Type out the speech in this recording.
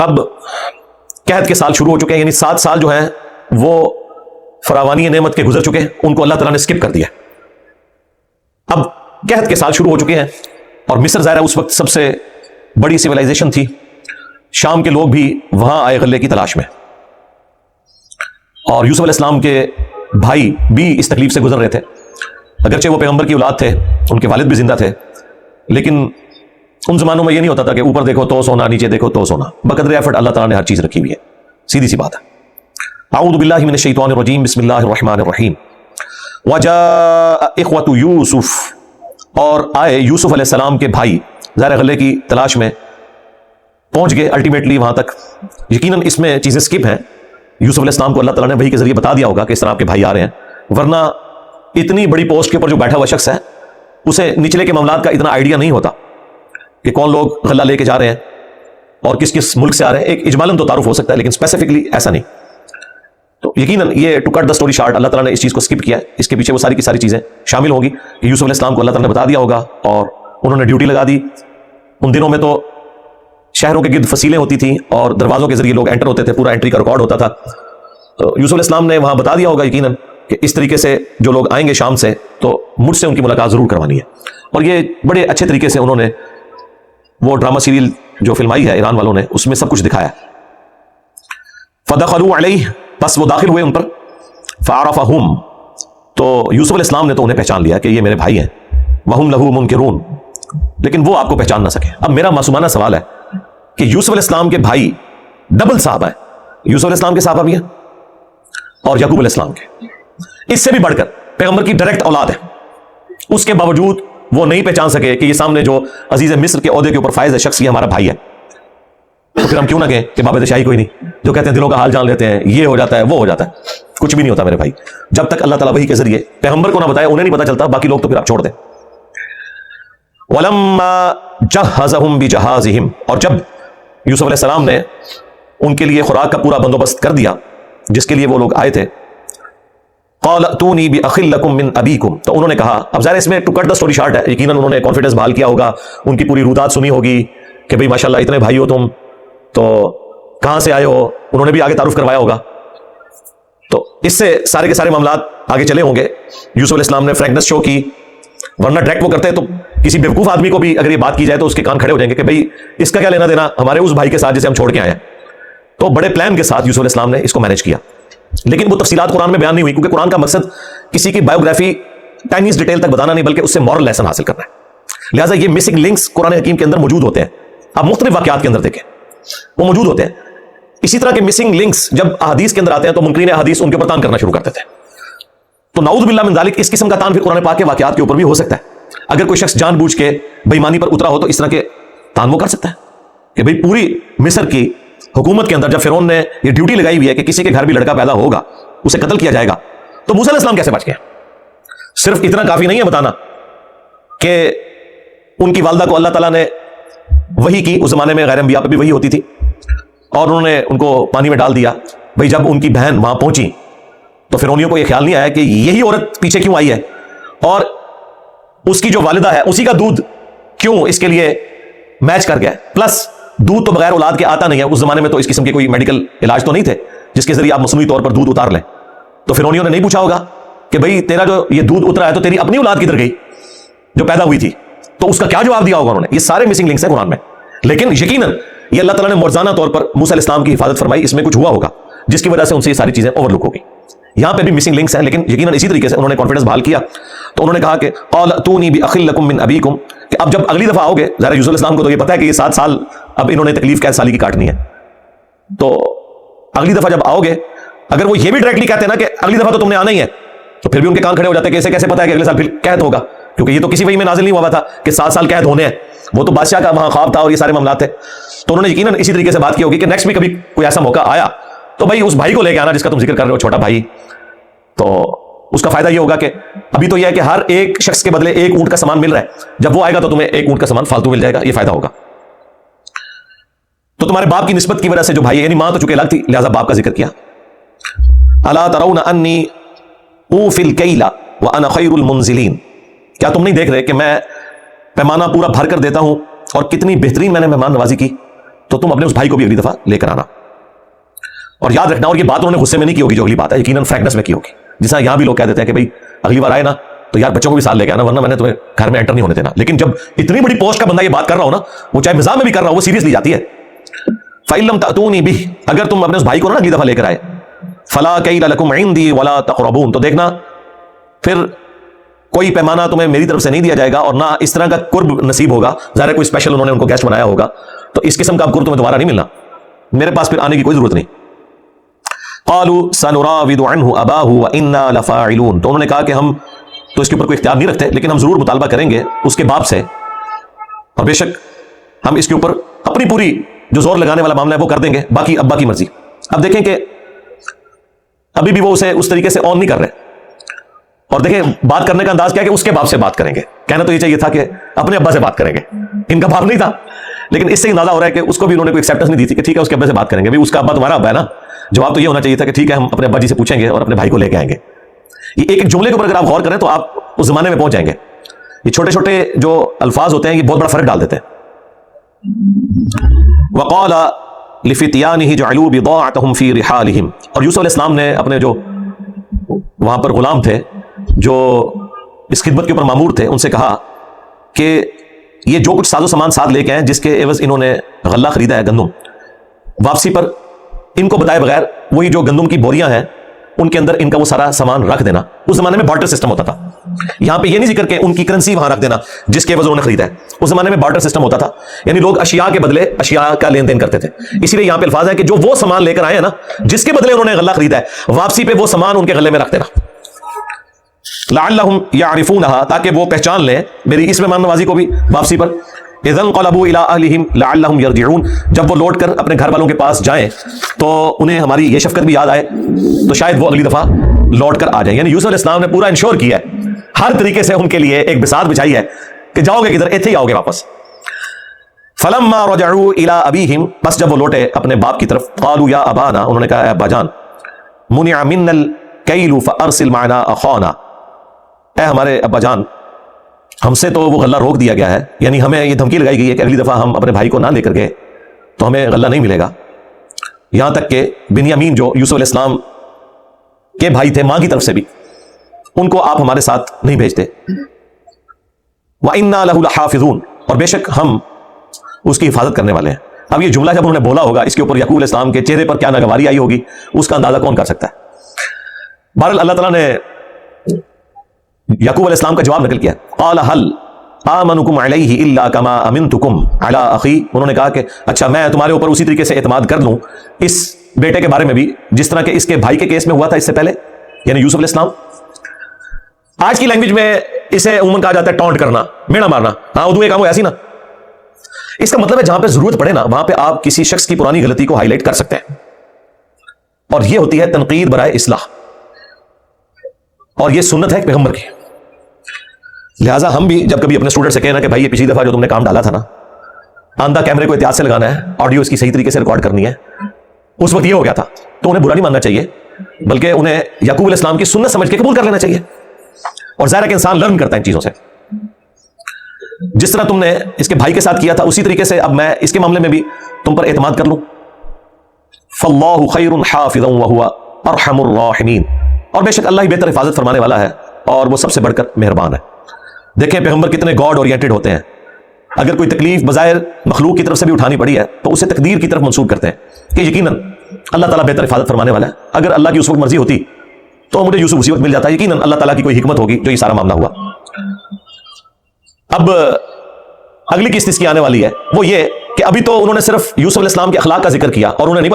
اب قحط کے سال شروع ہو چکے ہیں، یعنی 7 سال جو ہیں وہ فراوانی نعمت کے گزر چکے ہیں، ان کو اللہ تعالیٰ نے اسکپ کر دیا۔ اب قحط کے سال شروع ہو چکے ہیں، اور مصر ظاہر ہے اس وقت سب سے بڑی سویلائزیشن تھی، شام کے لوگ بھی وہاں آئے غلے کی تلاش میں، اور یوسف علیہ السلام کے بھائی بھی اس تکلیف سے گزر رہے تھے، اگرچہ وہ پیغمبر کی اولاد تھے، ان کے والد بھی زندہ تھے، لیکن ان زمانوں میں یہ نہیں ہوتا تھا کہ اوپر دیکھو تو سونا، نیچے دیکھو تو سونا، بقدر ایفرٹ اللہ تعالیٰ نے ہر چیز رکھی ہوئی ہے، سیدھی سی بات ہے۔ اعوذ باللہ من الشیطان الرجیم، بسم اللہ الرحمن الرحیم۔ وجاء اخوۃ یوسف، اور آئے یوسف علیہ السلام کے بھائی، ظاہر غلے کی تلاش میں پہنچ گئے الٹیمیٹلی وہاں تک۔ یقیناً اس میں چیزیں سکپ ہیں، یوسف علیہ السلام کو اللہ تعالیٰ نے وحی کے ذریعے بتا دیا ہوگا کہ اس طرح آپ کے بھائی آ رہے ہیں، ورنہ اتنی بڑی پوسٹ کے اوپر جو بیٹھا ہوا شخص ہے اسے نچلے کے معاملات کا اتنا آئیڈیا نہیں ہوتا کہ کون لوگ غلہ لے کے جا رہے ہیں اور کس کس ملک سے آ رہے ہیں۔ ایک اجمالاً تو تعارف ہو سکتا ہے لیکن اسپیسیفکلی ایسا نہیں۔ تو یقیناً یہ to cut the story short, اللہ تعالیٰ نے اس چیز کو سکپ کیا ہے، اس کے پیچھے وہ ساری کی ساری چیزیں شامل ہوگی کہ یوسف علیہ السلام کو اللہ تعالیٰ نے بتا دیا ہوگا اور انہوں نے ڈیوٹی لگا دی۔ ان دنوں میں تو شہروں کے گرد فصیلیں ہوتی تھیں اور دروازوں کے ذریعے لوگ انٹر ہوتے تھے، پورا انٹری کا ریکارڈ ہوتا تھا۔ تو یوسف علیہ السلام نے وہاں بتا دیا ہوگا یقیناً کہ اس طریقے سے جو لوگ آئیں گے شام سے تو مجھ سے ان کی ملاقات ضرور کروانی ہے، اور یہ بڑے اچھے طریقے سے انہوں نے وہ ڈرامہ سیریل جو فلمائی ہے ایران والوں نے، اس میں سب کچھ دکھایا۔ فدخلوا علیہ، بس وہ داخل ہوئے ان پر، فعرفہم، تو یوسف علیہ السلام نے تو انہیں پہچان لیا کہ یہ میرے بھائی ہیں، وہم لہ منکرون، لیکن وہ آپ کو پہچان نہ سکے۔ اب میرا معصومانہ سوال ہے کہ یوسف علیہ السلام کے بھائی ڈبل صحابہ ہیں، یوسف علیہ السلام کے صحابہ بھی ہیں اور یعقوب علیہ السلام کے، اس سے بھی بڑھ کر پیغمبر کی ڈائریکٹ اولاد ہے، اس کے باوجود وہ نہیں پہچان سکے کہ یہ سامنے جو عزیز مصر کے عہدے کے اوپر فائز ہے شخص، یہ ہمارا بھائی ہے۔ تو پھر ہم کیوں نہ کہیں کہ بابد شاہی کوئی نہیں، جو کہتے ہیں دلوں کا حال جان لیتے ہیں، یہ ہو جاتا ہے وہ ہو جاتا ہے، کچھ بھی نہیں ہوتا میرے بھائی، جب تک اللہ تعالیٰ وحی کے ذریعے پیغمبر کو نہ بتائے انہیں نہیں پتا چلتا، باقی لوگ تو پھر آپ چھوڑ دیں۔ وَلَمَّا جَهَّزَهُمْ بِجَهَازِهِمْ، اور جب یوسف علیہ السلام نے ان کے لیے خوراک کا پورا بندوبست کر دیا جس کے لیے وہ لوگ آئے تھے، قال اتونی بأخ لکم من ابیکم، تو انہوں نے کہا، اب ظاہر اس میں to cut the story short ہے، یقیناً انہوں نے کانفیڈنس بحال کیا ہوگا، ان کی پوری رودات سنی ہوگی کہ بھئی ماشاءاللہ اتنے بھائی ہو تم، تو کہاں سے آئے ہو، انہوں نے بھی آگے تعارف کروایا ہوگا، تو اس سے سارے کے سارے معاملات آگے چلے ہوں گے۔ یوسف علیہ السلام نے فرینکنس شو کی، ورنہ ڈائریکٹ وہ کرتے تو کسی بیوقوف آدمی کو بھی اگر یہ بات کی جائے تو اس کے کان کھڑے ہو جائیں گے کہ بھئی اس کا کیا لینا دینا ہمارے اس بھائی کے ساتھ جسے ہم چھوڑ کے آئے ہیں۔ تو بڑے پلان کے ساتھ یوسف علیہ السلام نے اس کو مینج کیا، لیکن وہ تفصیلات قرآن میں بیان نہیں ہوئی، کیونکہ قرآن کا مقصد کسی کی بایوگرافی ٹائنیز ڈیٹیل تک بتانا نہیں بلکہ اس سے مورل لیسن حاصل کرنا ہے، لہٰذا یہ مسنگ لنکس قرآن حکیم کے اندر موجود ہوتے ہیں، آپ مختلف واقعات کے اندر دیکھیں وہ موجود ہوتے ہیں۔ اسی طرح کے مسنگ لنکس جب احادیث کے اندر آتے ہیں تو منکرین احادیث ان کے اوپر تان کرنا شروع کرتے تھے، تو نعوذ باللہ من ذالک اس قسم کا تان پھر قرآن پاک کے واقعات کے اوپر بھی ہو سکتا ہے۔ اگر کوئی شخص جان بوجھ کے بے ایمانی پر اترا ہو تو اس طرح کے تان وہ کر سکتا ہے کہ بھئی پوری مصر کی حکومت کے اندر جب فرعون نے یہ ڈیوٹی لگائی ہوئی ہے کہ کسی کے گھر بھی لڑکا پیدا ہوگا اسے قتل کیا جائے گا، تو موسیٰ علیہ السلام کیسے بچ گئے؟ صرف اتنا کافی نہیں ہے بتانا کہ ان کی والدہ کو اللہ تعالیٰ نے وحی کی، اس زمانے میں غیر انبیاء پہ بھی وحی ہوتی تھی، اور انہوں نے ان کو پانی میں ڈال دیا۔ بھئی جب ان کی بہن وہاں پہنچی تو فرعونیوں کو یہ خیال نہیں آیا کہ یہی عورت پیچھے کیوں آئی ہے، اور اس کی جو والدہ ہے اسی کا دودھ کیوں اس کے لیے میچ کر گیا، پلس دودھ تو بغیر اولاد کے آتا نہیں ہے، اس زمانے میں تو اس قسم کے کوئی میڈیکل علاج تو نہیں تھے جس کے ذریعے آپ مصنوعی طور پر دودھ اتار لیں، تو فرعونیوں نے نہیں پوچھا ہوگا کہ بھئی تیرا جو یہ دودھ اترا ہے تو تیری اپنی اولاد کدھر گئی جو پیدا ہوئی تھی، تو اس کا کیا جواب دیا ہوگا انہوں نے۔ یہ سارے مسنگ لنکس ہیں قرآن میں، لیکن یقیناً یہ اللہ تعالیٰ نے موازنہ طور پر موسیٰ علیہ السلام کی حفاظت فرمائی، اس میں کچھ ہوا ہوگا جس کی وجہ سے ان سے یہ ساری چیزیں اوور لک ہو گئی۔ یہاں پہ بھی مسنگ لنکس ہیں، لیکن یقیناً اسی طریقے سے انہوں نے کانفیڈنس بحال کیا، تو انہوں نے کہا کہ قال اتونی بأخ لکم من ابیکم، کہ اب جب اگلی دفعہ آؤ گے، ظاہر یوسف علیہ السلام کو تو یہ پتا ہے کہ یہ 7 سال اب انہوں نے تکلیف قید سالی کی کاٹنی ہے، تو اگلی دفعہ جب آؤ گے اگر وہ یہ بھی ڈائریکٹلی کہتے ہیں نا کہ اگلی دفعہ تو تم نے آنا ہی ہے، تو پھر بھی ان کے کان کھڑے ہو جاتے ہیں کہ اسے کیسے پتا ہے کہ اگلے سال پھر قید ہوگا، کیونکہ یہ تو کسی وحی میں نازل نہیں ہوا تھا کہ 7 سال قید ہونے ہیں، وہ تو بادشاہ کا وہاں خواب تھا اور یہ سارے معاملات تھے، تو انہوں نے یقیناً اسی طریقے سے بات کی ہوگی کہ نیکسٹ بھی کبھی کوئی ایسا موقع آیا تو بھائی اس بھائی کو لے کے آنا جس کا تم ذکر کر رہے ہو، چھوٹا بھائی، تو اس کا فائدہ یہ ہوگا کہ ابھی تو یہ ہے کہ ہر ایک شخص کے بدلے 1 اونٹ کا سامان مل رہا ہے، جب وہ آئے گا تو تمہیں 1 اونٹ کا سامان فالتو مل جائے گا، یہ فائدہ ہوگا۔ تو تمہارے باپ کی نسبت کی وجہ سے جو بھائی، یعنی ماں تو چونکہ الگ تھی لہذا باپ کا ذکر کیا۔ الا ترون انی اوفی الکیل وانا خیر المنزلین، کیا تم نہیں دیکھ رہے کہ میں پیمانہ پورا بھر کر دیتا ہوں اور کتنی بہترین میں نے مہمان نوازی کی۔ تو تم اپنے اس بھائی کو بھی اگلی دفعہ لے کر آنا. اور یاد رکھنا, اور یہ بات انہوں نے غصے میں نہیں کی ہوگی جو اگلی بات ہے, یقیناً فرینکنس میں کی ہوگی. جس طرح یہاں بھی لوگ کہہ دیتے ہیں کہ بھائی اگلی بار آئے نا تو یار بچوں کو بھی ساتھ لے کے آنا, ورنہ میں نے تمہیں گھر میں انٹر نہیں ہونے دینا. لیکن جب اتنی بڑی پوسٹ کا بندہ یہ بات کر رہا ہو نا, وہ چاہے مزاح میں بھی کر رہا ہو, وہ سیریس لی جاتی ہے. فَإِن لَمْ تَأْتُونِي بِهِ, اگر تم اپنے اس بھائی کو نا اگلی دفعہ لے کر آئے, فَلَا كَيْلَ لَكُمْ عِندِي وَلَا تَقْرَبُونَ, تو دیکھنا پھر کوئی پیمانہ تمہیں میری طرف سے نہیں دیا جائے گا اور نہ اس طرح کا قرب نصیب ہوگا. ظاہر ہے کوئی اسپیشل انہوں نے ان کو گیسٹ بنایا ہوگا, تو اس قسم کا قرب تمہیں دوبارہ نہیں ملنا, میرے پاس پھر آنے کی کوئی ضرورت نہیں. قالوا سنراود عنه اباه وانا لفاعلون, تو انہوں نے کہا کہ ہم تو اس کے اوپر کوئی اختیار نہیں رکھتے, لیکن ہم ضرور مطالبہ کریں گے اس کے باپ سے, اور بے شک ہم اس کے اوپر اپنی پوری جو زور لگانے والا معاملہ ہے وہ کر دیں گے, باقی ابا کی مرضی. اب دیکھیں کہ ابھی بھی وہ اسے اس طریقے سے آن نہیں کر رہے, اور دیکھیں بات کرنے کا انداز کیا ہے کہ اس کے باپ سے بات کریں گے. کہنا تو یہ چاہیے تھا کہ اپنے ابا سے بات کریں گے, ان کا باپ نہیں تھا, لیکن اس سے اندازہ ہو رہا ہے کہ اس کو بھی انہوں نے کوئی ایکسیپٹنس نہیں دی تھی کہ ٹھیک ہے اس کے ابا سے بات کریں گے. اس کا ابا تمہارا ابا ہے نا, جواب تو یہ ہونا چاہیے تھا کہ ٹھیک ہے ہم اپنے ابا جی سے پوچھیں گے اور اپنے بھائی کو لے کے آئیں گے. یہ ایک جملے کے اوپر اگر آپ غور کریں تو آپ اس زمانے میں پہنچ جائیں گے. یہ چھوٹے چھوٹے جو الفاظ ہوتے ہیں یہ بہت بڑا فرق ڈال دیتے ہیں. وقال لفتيانه جعلوا بضاعتهم في رحالهم, اور یوسف علیہ السلام نے اپنے جو وہاں پر غلام تھے جو اس خدمت کے اوپر مامور تھے ان سے کہا کہ یہ جو کچھ ساز و سامان ساتھ لے کے آئے جس کے عوض انہوں نے غلہ خریدا ہے گندم, واپسی پر ان کو بتائے بغیر وہی جو گندم کی بوریاں ہیں ان کے اندر ان کا وہ سارا سامان رکھ دینا. اس زمانے میں بارٹر سسٹم ہوتا تھا, یہاں پہ یہ نہیں ذکر کہ ان کی کرنسی وہاں رکھ دینا جس کے عوض انہوں نے خریدا ہے. اس زمانے میں بارٹر سسٹم ہوتا تھا, یعنی لوگ اشیاء کے بدلے اشیاء کا لین دین کرتے تھے. اسی لیے یہاں پہ الفاظ ہے کہ جو وہ سامان لے کر آئے ہیں نا جس کے بدلے انہوں نے غلہ خریدا ہے, واپسی پہ وہ سامان ان کے غلے میں رکھ دینا. لعلہم یعرفونہا, تاکہ وہ پہچان لیں میری اس مہمان نوازی کو بھی واپسی پر. اذا انقلبوا الى اہلہم لعلہم یرجعون, جب وہ لوٹ کر اپنے گھر والوں کے پاس جائیں تو انہیں ہماری یہ شفقت بھی یاد آئے تو شاید وہ اگلی دفعہ لوٹ کر آ جائیں. یعنی یوسف علیہ السلام نے پورا انشور کیا ہے, ہر طریقے سے ان کے لیے ایک بساط بچھائی ہے کہ جاؤ گے کدھر, ایتھے ہی آؤ گے واپس. فلما رجعوا الى ابیہم, بس جب وہ لوٹے اپنے باپ کی طرف, قالوا یا ابانا, انہوں نے کہا اے ابا جان, منع منا الکیل فارسل معنا اخانا, اے ہمارے ابا جان ہم سے تو وہ غلہ روک دیا گیا ہے, یعنی ہمیں یہ دھمکی لگائی گئی ہے کہ اگلی دفعہ ہم اپنے بھائی کو نہ لے کر گئے تو ہمیں غلہ نہیں ملے گا. یہاں تک کہ بنیامین جو یوسف علیہ السلام کے بھائی تھے ماں کی طرف سے بھی, ان کو آپ ہمارے ساتھ نہیں بھیجتے. وَإِنَّا لَهُ لَحَافِظُونَ, اور بے شک ہم اس کی حفاظت کرنے والے ہیں. اب یہ جملہ جب انہوں نے بولا ہوگا اس کے اوپر یعقوب علیہ السلام کے چہرے پر کیا ناگواری آئی ہوگی, اس کا اندازہ کون کر سکتا ہے. بہرحال اللہ تعالیٰ نے یعقوب علیہ السلام کا جواب نقل کیا. قال هل آمنکم علیہ الا کما امنتکم علی اخی, انہوں نے کہا کہ اچھا میں تمہارے اوپر اسی طریقے سے اعتماد کر لوں اس بیٹے کے بارے میں بھی جس طرح کہ اس کے بھائی کے کیس میں ہوا تھا اس سے پہلے, یعنی یوسف علیہ السلام. آج کی لینگویج میں اسے عموماً کہا جاتا ہے ٹونٹ کرنا, میڑا مارنا. ہاں اردو ایک کام ایسی نا, اس کا مطلب ہے جہاں پہ ضرورت پڑے نا وہاں پہ آپ کسی شخص کی پرانی غلطی کو ہائی لائٹ کر سکتے ہیں, اور یہ ہوتی ہے تنقید برائے اصلاح, اور یہ سنت ہے پیغمبر کی. لہٰذا ہم بھی جب کبھی اپنے اسٹوڈنٹ سے کہنا کہ بھائی یہ پچھلی دفعہ جو تم نے کام ڈالا تھا نا, آندھا کیمرے کو احتیاط سے لگانا ہے, آڈیو اس کی صحیح طریقے سے ریکارڈ کرنی ہے, اس وقت یہ ہو گیا تھا, تو انہیں برا نہیں ماننا چاہیے بلکہ انہیں یعقوب علیہ السلام کی سنت سمجھ کے قبول کر لینا چاہیے. اور ظاہر ہے کہ انسان لرن کرتا ہے ان چیزوں سے. جس طرح تم نے اس کے بھائی کے ساتھ کیا تھا اسی طریقے سے اب میں اس کے معاملے میں بھی تم پر اعتماد کر لوں. فاللہ خیر حافظا وہو ارحم الراحمین, اور بے شک اللہ ہی بہتر حفاظت فرمانے والا ہے اور وہ سب سے بڑھ کر مہربان ہے. دیکھیں پیغمبر کتنے گاڈ اورینٹڈ ہوتے ہیں, اگر کوئی تکلیف بظاہر مخلوق کی طرف سے بھی اٹھانی پڑی ہے تو اسے تقدیر کی طرف منسوب کرتے ہیں کہ یقیناً اللہ تعالیٰ بہتر حفاظت فرمانے والا ہے. اگر اللہ کی اس وقت مرضی ہوتی تو مجھے یوسف اسی وقت مل جاتا, یقیناً اللہ تعالیٰ کی کوئی حکمت ہوگی جو یہ سارا معاملہ ہوا. اب اگلی قسط اس کی آنے والی ہے, وہ یہ کہ ابھی تو انہوں نے صرف یوسف علیہ السلام کے اخلاق کا ذکر کیا اور انہیں نہیں